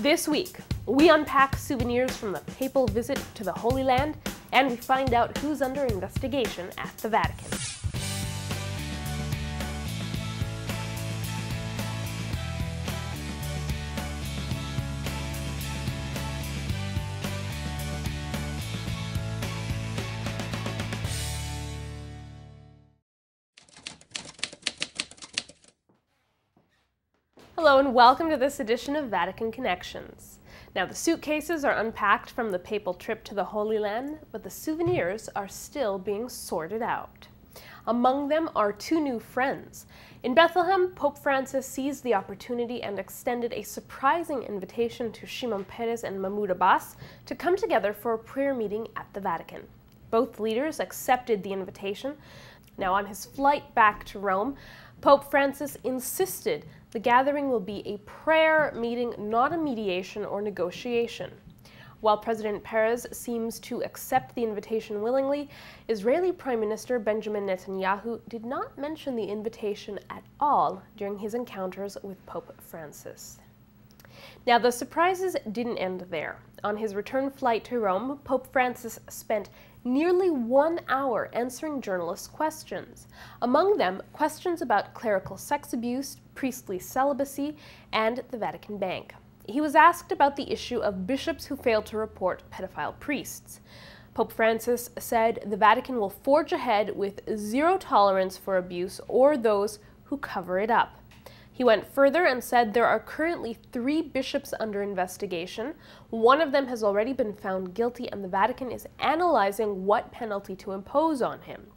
This week, we unpack souvenirs from the papal visit to the Holy Land, and we find out who's under investigation at the Vatican. Hello and welcome to this edition of Vatican Connections. Now, the suitcases are unpacked from the papal trip to the Holy Land, but the souvenirs are still being sorted out. Among them are two new friends. In Bethlehem, Pope Francis seized the opportunity and extended a surprising invitation to Shimon and Mahmoud Abbas to come together for a prayer meeting at the Vatican. Both leaders accepted the invitation. Now, on his flight back to Rome, Pope Francis insisted the gathering will be a prayer meeting, not a mediation or negotiation. While President Perez seems to accept the invitation willingly, Israeli Prime Minister Benjamin Netanyahu did not mention the invitation at all during his encounters with Pope Francis. Now, the surprises didn't end there. On his return flight to Rome, Pope Francis spent nearly 1 hour answering journalists' questions. Among them, questions about clerical sex abuse, priestly celibacy, and the Vatican Bank. He was asked about the issue of bishops who failed to report pedophile priests. Pope Francis said the Vatican will forge ahead with zero tolerance for abuse or those who cover it up. He went further and said there are currently 3 bishops under investigation. One of them has already been found guilty, and the Vatican is analyzing what penalty to impose on him.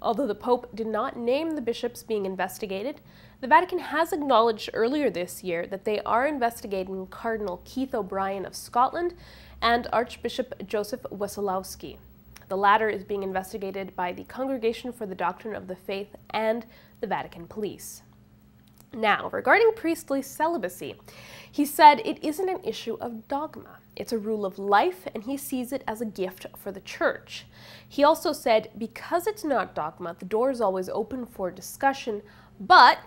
Although the Pope did not name the bishops being investigated, the Vatican has acknowledged earlier this year that they are investigating Cardinal Keith O'Brien of Scotland and Archbishop Joseph Wesolowski. The latter is being investigated by the Congregation for the Doctrine of the Faith and the Vatican Police. Now, regarding priestly celibacy, he said it isn't an issue of dogma. It's a rule of life, and he sees it as a gift for the Church. He also said because it's not dogma, the door is always open for discussion, but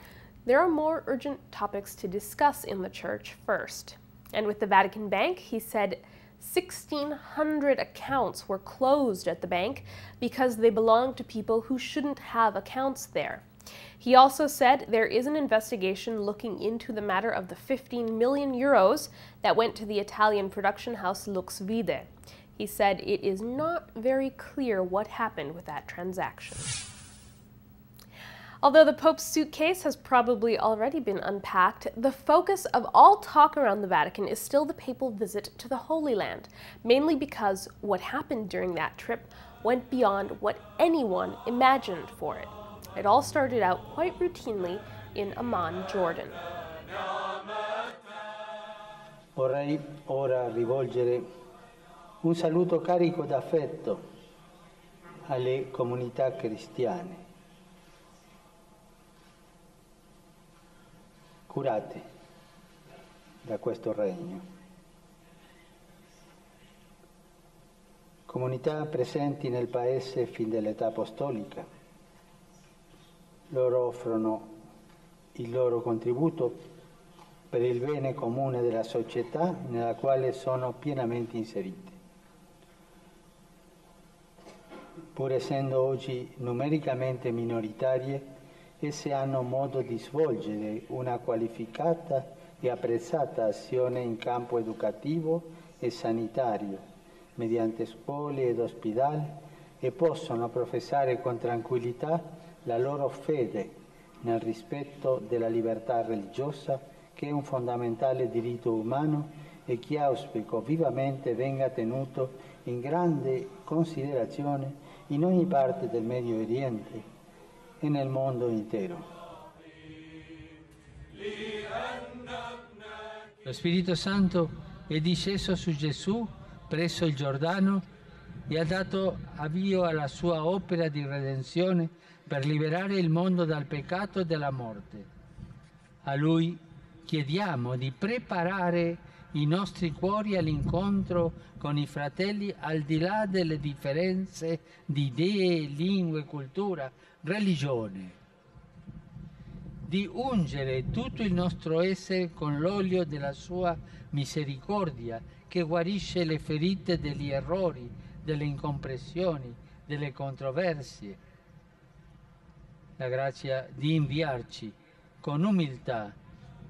there are more urgent topics to discuss in the Church first. And with the Vatican Bank, he said 1,600 accounts were closed at the bank because they belong to people who shouldn't have accounts there. He also said there is an investigation looking into the matter of the 15 million euros that went to the Italian production house Lux Vide. He said it is not very clear what happened with that transaction. Although the Pope's suitcase has probably already been unpacked, the focus of all talk around the Vatican is still the papal visit to the Holy Land, mainly because what happened during that trip went beyond what anyone imagined for it. It all started out quite routinely in Amman, Jordan. Vorrei ora rivolgere un saluto carico d'affetto alle comunità cristiane, curate da questo regno. Comunità presenti nel paese fin dall'età apostolica. Loro offrono il loro contributo per il bene comune della società nella quale sono pienamente inserite. Pur essendo oggi numericamente minoritarie, esse hanno modo di svolgere una qualificata e apprezzata azione in campo educativo e sanitario, mediante scuole ed ospedali, e possono professare con tranquillità la loro fede nel rispetto della libertà religiosa, che è un fondamentale diritto umano e che auspico vivamente venga tenuto in grande considerazione in ogni parte del Medio Oriente e nel mondo intero. Lo Spirito Santo è disceso su Gesù presso il Giordano e ha dato avvio alla sua opera di redenzione per liberare il mondo dal peccato e dalla morte. A Lui chiediamo di preparare i nostri cuori all'incontro con i fratelli al di là delle differenze di idee, lingue, cultura, religione. di ungere tutto il nostro essere con l'olio della sua misericordia, che guarisce le ferite degli errori, delle incomprensioni, delle controversie. La grazia di inviarci con umiltà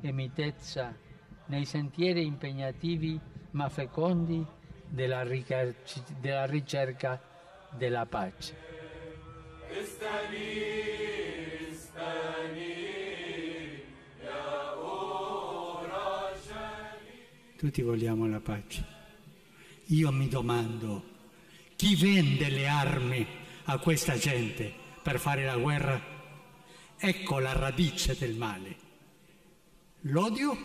e mitezza nei sentieri impegnativi ma fecondi della ricerca della pace. Tutti vogliamo la pace. Io mi domando, chi vende le armi a questa gente per fare la guerra? Ecco la radice del male. L'odio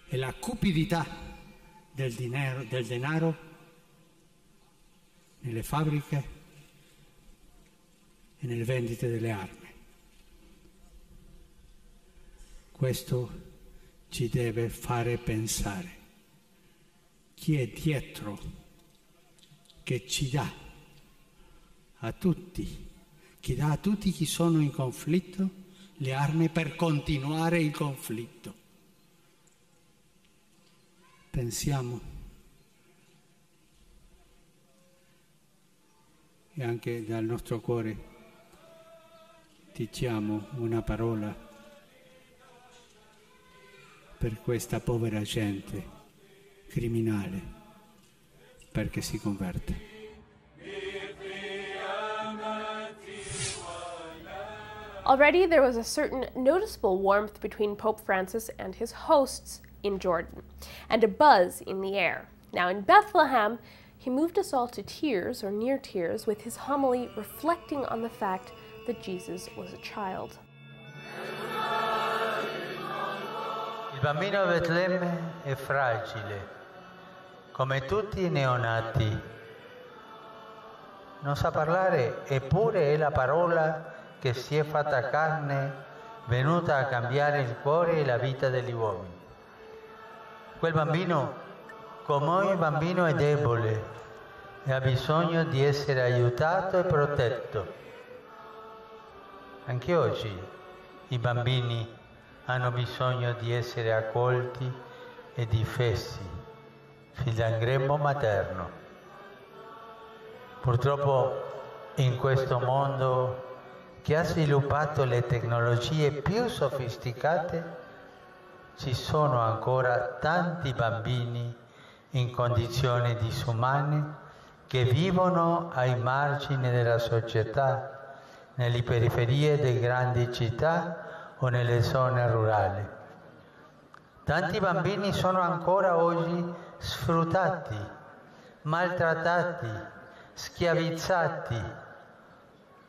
e la cupidità del denaro nelle fabbriche e nelle vendite delle armi. Questo ci deve fare pensare chi è dietro, che ci dà a tutti, chi dà a tutti chi sono in conflitto le armi per continuare il conflitto. Pensiamo e anche dal nostro cuore diciamo una parola per questa povera gente criminale, perché si converte. Already there was a certain noticeable warmth between Pope Francis and his hosts in Jordan, and a buzz in the air. Now in Bethlehem, he moved us all to tears or near tears with his homily reflecting on the fact that Jesus was a child. Il bambino di Betlemme è fragile, come tutti i neonati. Non sa parlare, eppure è la parola che si è fatta carne, venuta a cambiare il cuore e la vita degli uomini. Quel bambino, come ogni bambino, è debole e ha bisogno di essere aiutato e protetto. Anche oggi i bambini hanno bisogno di essere accolti e difesi fin dal grembo materno. Purtroppo in questo mondo che ha sviluppato le tecnologie più sofisticate ci sono ancora tanti bambini in condizioni disumane che vivono ai margini della società, nelle periferie delle grandi città o nelle zone rurali. Tanti bambini sono ancora oggi sfruttati, maltrattati, schiavizzati,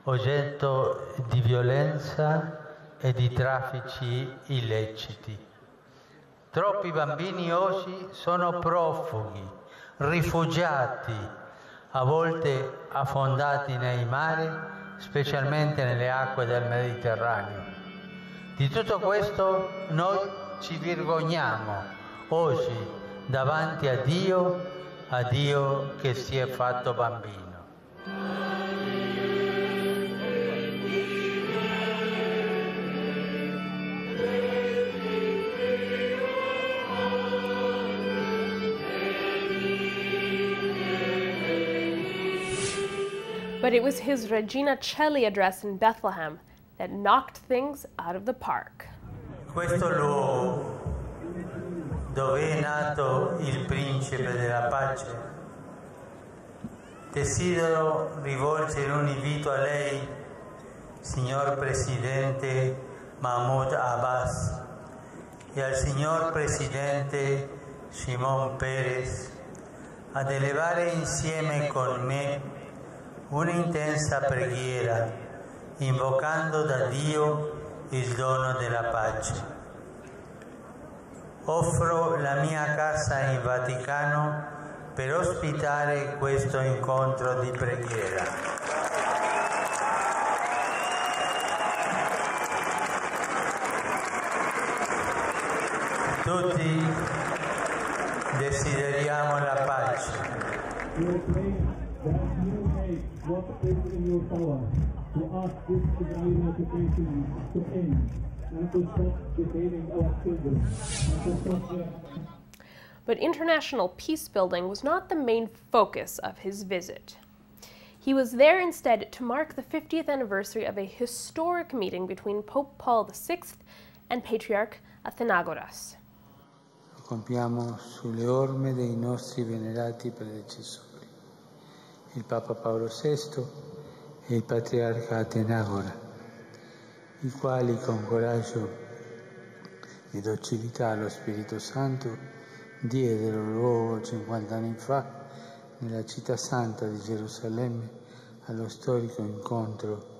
oggetto di violenza e di traffici illeciti. Troppi bambini oggi sono profughi, rifugiati, a volte affondati nei mari, specialmente nelle acque del Mediterraneo. Di tutto questo noi ci vergogniamo oggi davanti a Dio che si è fatto bambino. But it was his Regina Coeli address in Bethlehem that knocked things out of the park. Questo luogo dove è nato il principe della pace, desidero rivolgere un invito a lei, signor Presidente Mahmoud Abbas, e al signor Presidente Shimon Peres ad elevare insieme con me un'intensa preghiera, invocando da Dio il dono della pace. Offro la mia casa in Vaticano per ospitare questo incontro di preghiera. Tutti desideriamo la pace. What is in your power? to ask this Israeli occupation to end and to stop detaining our children and to stop their... But international peace building was not the main focus of his visit. He was there instead to mark the 50th anniversary of a historic meeting between Pope Paul VI and Patriarch Athenagoras. Lo compiamo sulle orme dei nostri venerati predecessori, il Papa Paolo VI e il Patriarca Atenagora, i quali con coraggio e docilità allo Spirito Santo diedero luogo 50 anni fa nella città santa di Gerusalemme allo storico incontro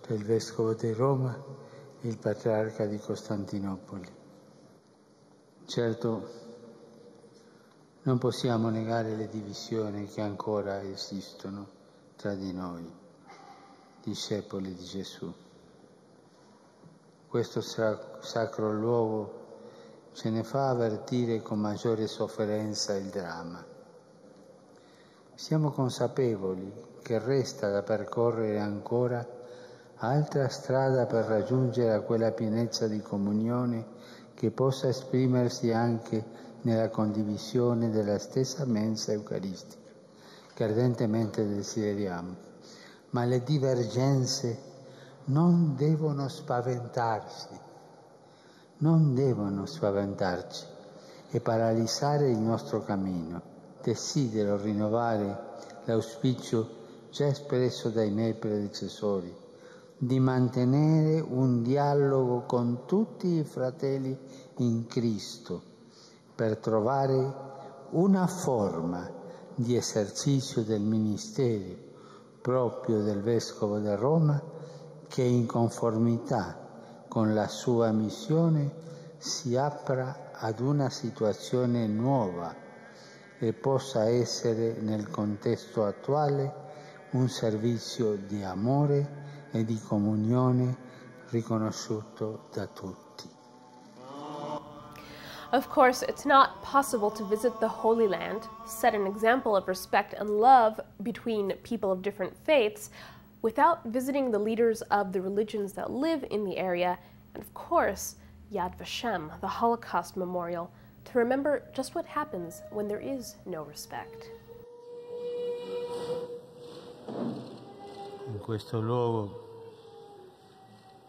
tra il Vescovo di Roma e il Patriarca di Costantinopoli. Certo, non possiamo negare le divisioni che ancora esistono tra di noi, discepoli di Gesù. Questo sacro luogo ce ne fa avvertire con maggiore sofferenza il dramma. Siamo consapevoli che resta da percorrere ancora altra strada per raggiungere a quella pienezza di comunione che possa esprimersi anche nella condivisione della stessa mensa eucaristica, che ardentemente desideriamo. Ma le divergenze non devono spaventarci e paralizzare il nostro cammino. Desidero rinnovare l'auspicio già espresso dai miei predecessori di mantenere un dialogo con tutti i fratelli in Cristo per trovare una forma di esercizio del ministero proprio del Vescovo di Roma che in conformità con la sua missione si apra ad una situazione nuova e possa essere nel contesto attuale un servizio di amore e di comunione riconosciuto da tutti. Of course, it's not possible to visit the Holy Land, set an example of respect and love between people of different faiths, without visiting the leaders of the religions that live in the area, and of course, Yad Vashem, the Holocaust Memorial, to remember just what happens when there is no respect. In questo luogo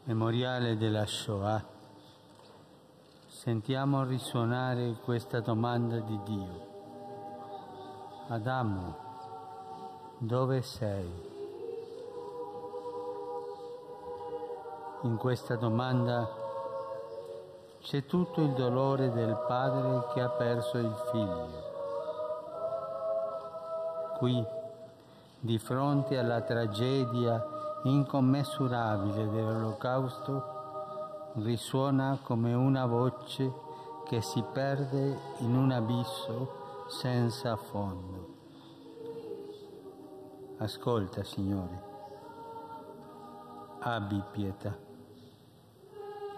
memoriale della Shoah sentiamo risuonare questa domanda di Dio. Adamo, dove sei? In questa domanda c'è tutto il dolore del padre che ha perso il figlio. Qui, di fronte alla tragedia incommensurabile dell'Olocausto, risuona come una voce che si perde in un abisso senza fondo. Ascolta, Signore, abbi pietà.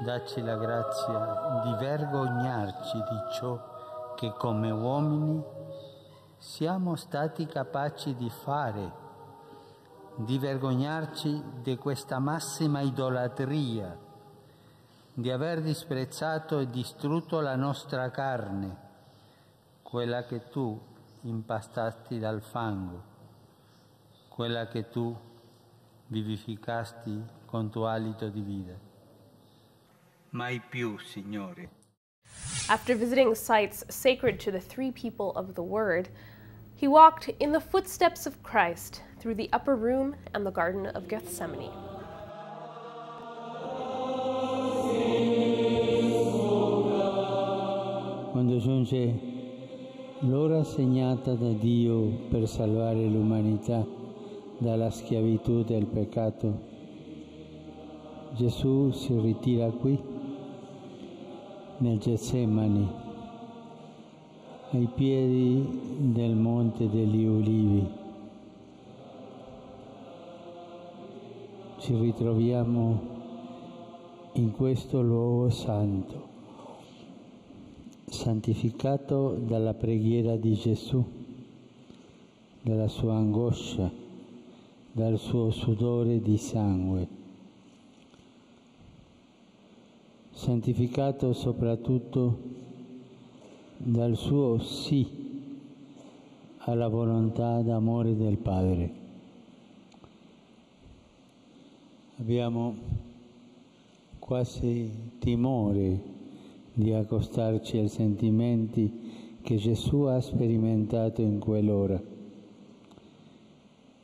Dacci la grazia di vergognarci di ciò che come uomini siamo stati capaci di fare, di vergognarci di questa massima idolatria, di aver disprezzato e distrutto la nostra carne, quella che tu impastasti dal fango, quella che tu vivificasti con tuo alito di vita. Mai più, Signore. After visiting sites sacred to the three people of the Word, he walked in the footsteps of Christ through the upper room and the Garden of Gethsemane. Quando giunge l'ora segnata da Dio per salvare l'umanità dalla schiavitù del peccato, Gesù si ritira qui, nel Getsemani, ai piedi del Monte degli Ulivi. Ci ritroviamo in questo luogo santo, santificato dalla preghiera di Gesù, dalla sua angoscia, dal suo sudore di sangue, santificato soprattutto dal suo sì alla volontà d'amore del Padre. Abbiamo quasi timore di accostarci ai sentimenti che Gesù ha sperimentato in quell'ora.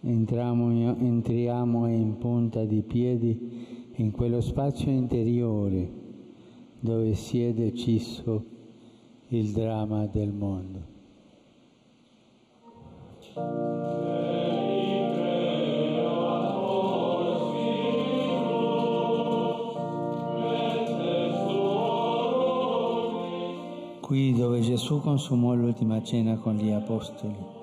Entriamo in punta di piedi in quello spazio interiore dove si è deciso il dramma del mondo. Qui dove Gesù consumò l'ultima cena con gli apostoli,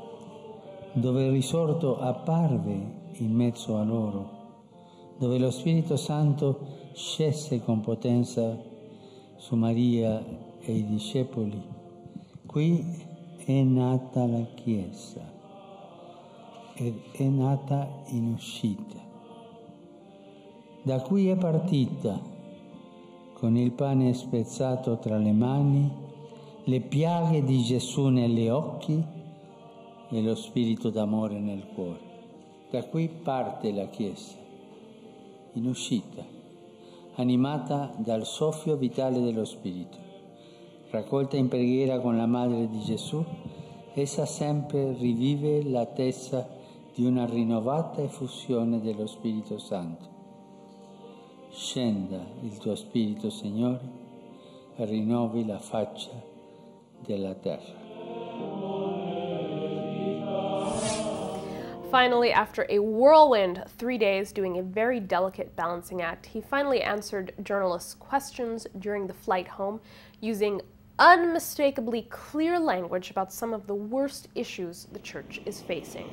dove il risorto apparve in mezzo a loro, dove lo Spirito Santo scese con potenza su Maria e i discepoli, qui è nata la Chiesa ed è nata in uscita. Da qui è partita, con il pane spezzato tra le mani, le piaghe di Gesù negli occhi e lo spirito d'amore nel cuore. Da qui parte la Chiesa, in uscita, animata dal soffio vitale dello Spirito. Raccolta in preghiera con la Madre di Gesù, essa sempre rivive l'attesa di una rinnovata effusione dello Spirito Santo. Scenda il tuo Spirito, Signore, e rinnovi la faccia della terra. Finally, after a whirlwind 3 days doing a very delicate balancing act, he finally answered journalists' questions during the flight home using unmistakably clear language about some of the worst issues the church is facing.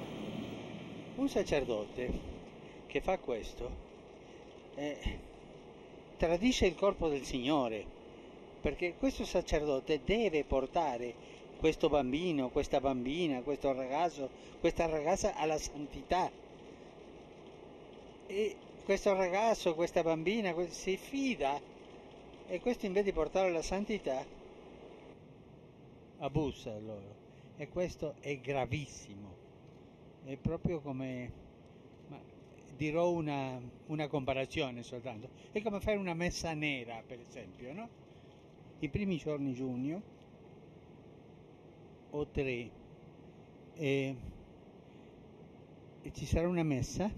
Un sacerdote che fa questo tradisce il corpo del Signore, perché questo sacerdote deve portare questo bambino, questa bambina, questo ragazzo, questa ragazza alla santità. E questo ragazzo, questa bambina si fida, e questo invece di portarlo alla santità abusa loro. E questo è gravissimo. È proprio come, dirò una comparazione soltanto, è come fare una messa nera, per esempio, no? I primi giorni di giugno o 3 e ci sarà una messa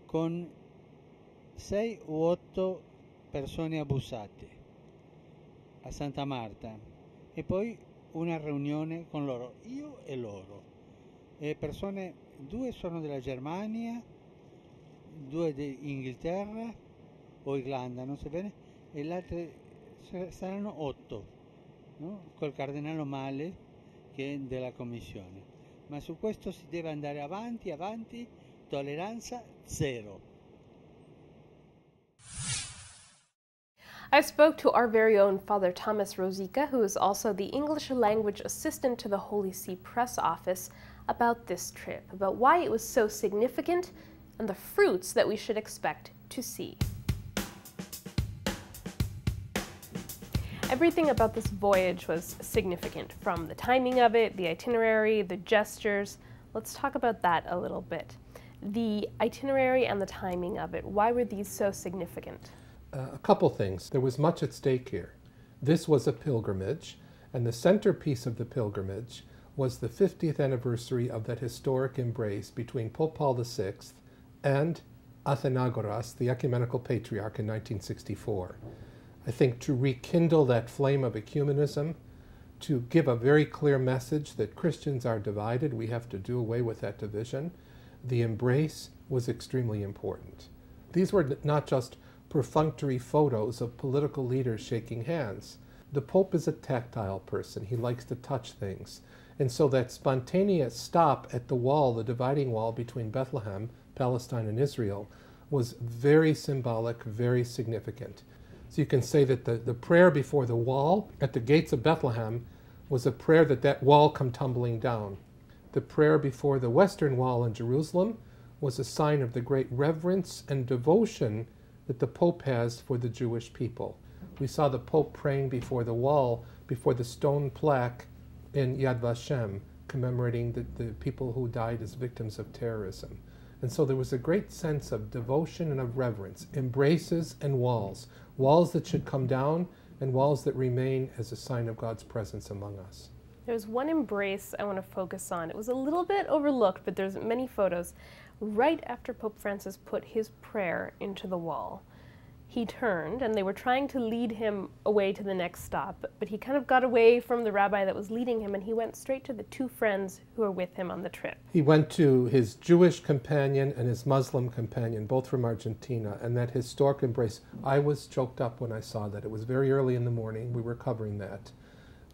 con 6 o 8 persone abusate a Santa Marta e poi una riunione con loro, io e loro, e persone, 2 sono della Germania, 2 di Inghilterra o Irlanda, non so bene, e le altre saranno 8, no? Col cardinale Male che è della commissione. Ma su questo si deve andare avanti, tolleranza zero. I spoke to our very own Father Thomas Rosica, who is also the English language assistant to the Holy See press office, about this trip, about why it was so significant and the fruits that we should expect to see. Everything about this voyage was significant, from the timing of it, the itinerary, the gestures. Let's talk about that a little bit. The itinerary and the timing of it, why were these so significant? A couple things. There was much at stake here. This was a pilgrimage, and the centerpiece of the pilgrimage was the 50th anniversary of that historic embrace between Pope Paul VI and Athenagoras, the ecumenical patriarch, in 1964. I think to rekindle that flame of ecumenism, to give a very clear message that Christians are divided, we have to do away with that division, the embrace was extremely important. These were not just perfunctory photos of political leaders shaking hands. The Pope is a tactile person. He likes to touch things. And so that spontaneous stop at the wall, the dividing wall between Bethlehem, Palestine, and Israel, was very symbolic, very significant. So you can say that the prayer before the wall at the gates of Bethlehem was a prayer that wall come tumbling down. The prayer before the western wall in Jerusalem was a sign of the great reverence and devotion that the Pope has for the Jewish people. We saw the Pope praying before the wall, before the stone plaque in Yad Vashem, commemorating the people who died as victims of terrorism. And so there was a great sense of devotion and of reverence, embraces and walls that should come down and walls that remain as a sign of God's presence among us. There's one embrace I want to focus on. It was a little bit overlooked, but there's many photos. Right after Pope Francis put his prayer into the wall, he turned, and they were trying to lead him away to the next stop, but he kind of got away from the rabbi that was leading him, and he went straight to the two friends who were with him on the trip. He went to his Jewish companion and his Muslim companion, both from Argentina, and that historic embrace. I was choked up when I saw that. It was very early in the morning. We were covering that.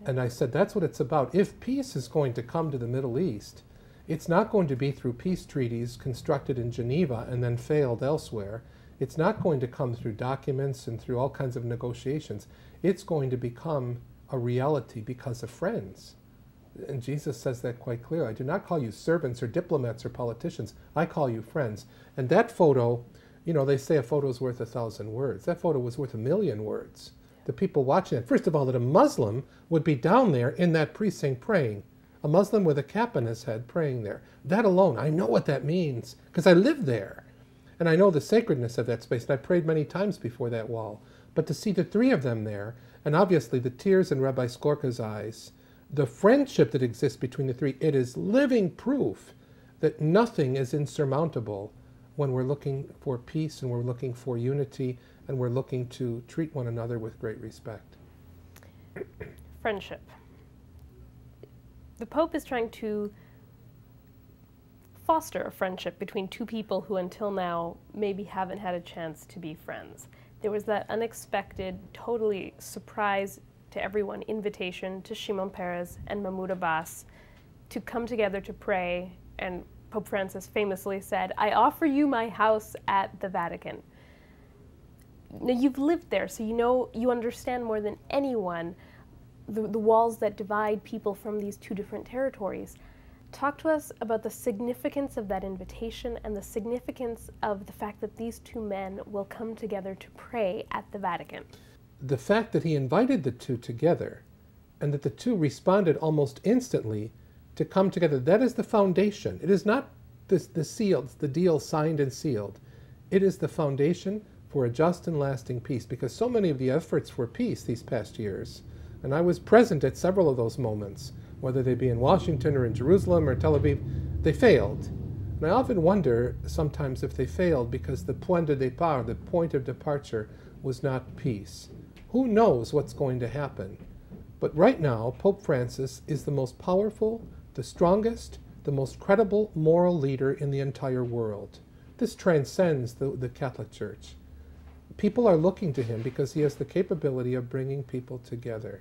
And I said, that's what it's about. If peace is going to come to the Middle East, it's not going to be through peace treaties constructed in Geneva and then failed elsewhere. It's not going to come through documents and through all kinds of negotiations. It's going to become a reality because of friends. And Jesus says that quite clearly. I do not call you servants or diplomats or politicians. I call you friends. And that photo, you know, they say a photo is worth 1,000 words. That photo was worth 1,000,000 words. The people watching it, first of all, that a Muslim would be down there in that precinct praying. A Muslim with a cap on his head praying there. That alone, I know what that means because I live there. And I know the sacredness of that space, and I prayed many times before that wall. But to see the three of them there, and obviously the tears in Rabbi Skorka's eyes, the friendship that exists between the three, it is living proof that nothing is insurmountable when we're looking for peace and we're looking for unity and we're looking to treat one another with great respect. Friendship. The Pope is trying to foster a friendship between two people who until now maybe haven't had a chance to be friends. There was that unexpected, totally surprise to everyone invitation to Shimon Peres and Mahmoud Abbas to come together to pray, and Pope Francis famously said, "I offer you my house at the Vatican." Now, you've lived there, so you understand more than anyone the walls that divide people from these two different territories. Talk to us about the significance of that invitation and the significance of the fact that these two men will come together to pray at the Vatican. The fact that he invited the two together and that the two responded almost instantly to come together, that is the foundation. It is not the deal signed and sealed. It is the foundation for a just and lasting peace, because so many of the efforts for peace these past years, and I was present at several of those moments, whether they be in Washington or in Jerusalem or Tel Aviv, they failed. And I often wonder sometimes if they failed because the point de départ, the point of departure, was not peace. Who knows what's going to happen? But right now, Pope Francis is the most powerful, the strongest, the most credible moral leader in the entire world. This transcends the Catholic Church. People are looking to him because he has the capability of bringing people together.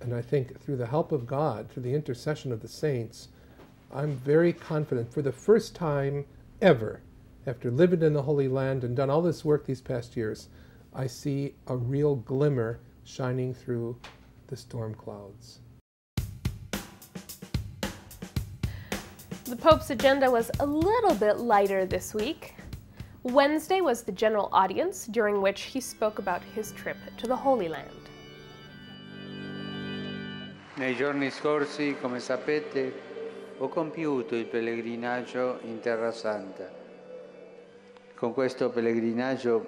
And I think through the help of God, through the intercession of the saints, I'm very confident for the first time ever, after living in the Holy Land and done all this work these past years, I see a real glimmer shining through the storm clouds. The Pope's agenda was a little bit lighter this week. Wednesday was the general audience, during which he spoke about his trip to the Holy Land. Nei giorni scorsi, come sapete, ho compiuto il pellegrinaggio in Terra Santa. Con questo pellegrinaggio,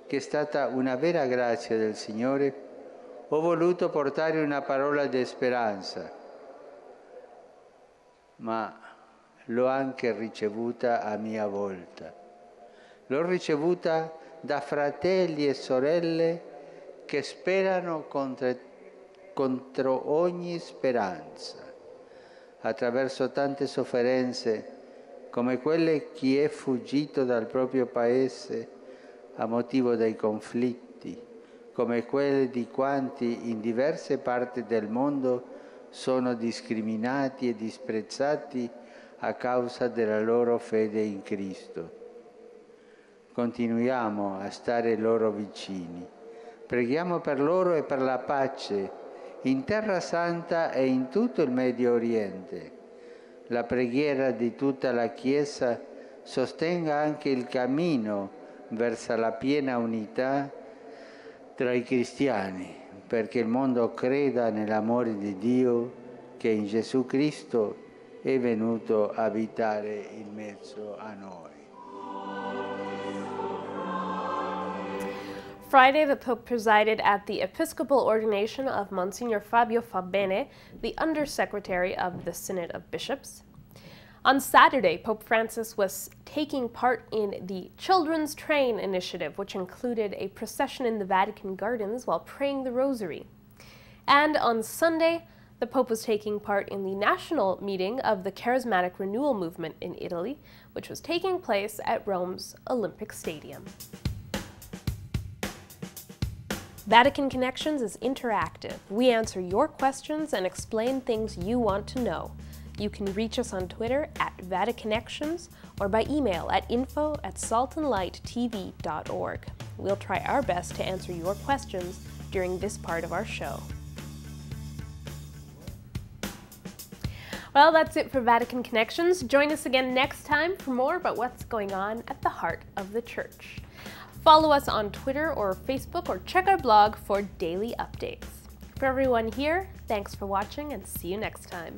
che è stata una vera grazia del Signore, ho voluto portare una parola di speranza, ma l'ho anche ricevuta a mia volta. L'ho ricevuta da fratelli e sorelle che sperano contro ogni speranza, attraverso tante sofferenze come quelle chi è fuggito dal proprio paese a motivo dei conflitti, come quelle di quanti in diverse parti del mondo sono discriminati e disprezzati a causa della loro fede in Cristo. Continuiamo a stare loro vicini. Preghiamo per loro e per la pace in Terra Santa e in tutto il Medio Oriente. La preghiera di tutta la Chiesa sostenga anche il cammino verso la piena unità tra i cristiani, perché il mondo creda nell'amore di Dio che in Gesù Cristo è venuto a abitare in mezzo a noi. Friday, the Pope presided at the Episcopal ordination of Monsignor Fabio Fabene, the Undersecretary of the Synod of Bishops. On Saturday, Pope Francis was taking part in the Children's Train initiative, which included a procession in the Vatican gardens while praying the Rosary. And on Sunday, the Pope was taking part in the national meeting of the Charismatic Renewal Movement in Italy, which was taking place at Rome's Olympic Stadium. Vatican Connections is interactive. We answer your questions and explain things you want to know. You can reach us on Twitter at Vaticonnections or by email at info@saltandlighttv.org. We'll try our best to answer your questions during this part of our show. Well, that's it for Vatican Connections. Join us again next time for more about what's going on at the heart of the Church. Follow us on Twitter or Facebook or check our blog for daily updates. For everyone here, thanks for watching and see you next time.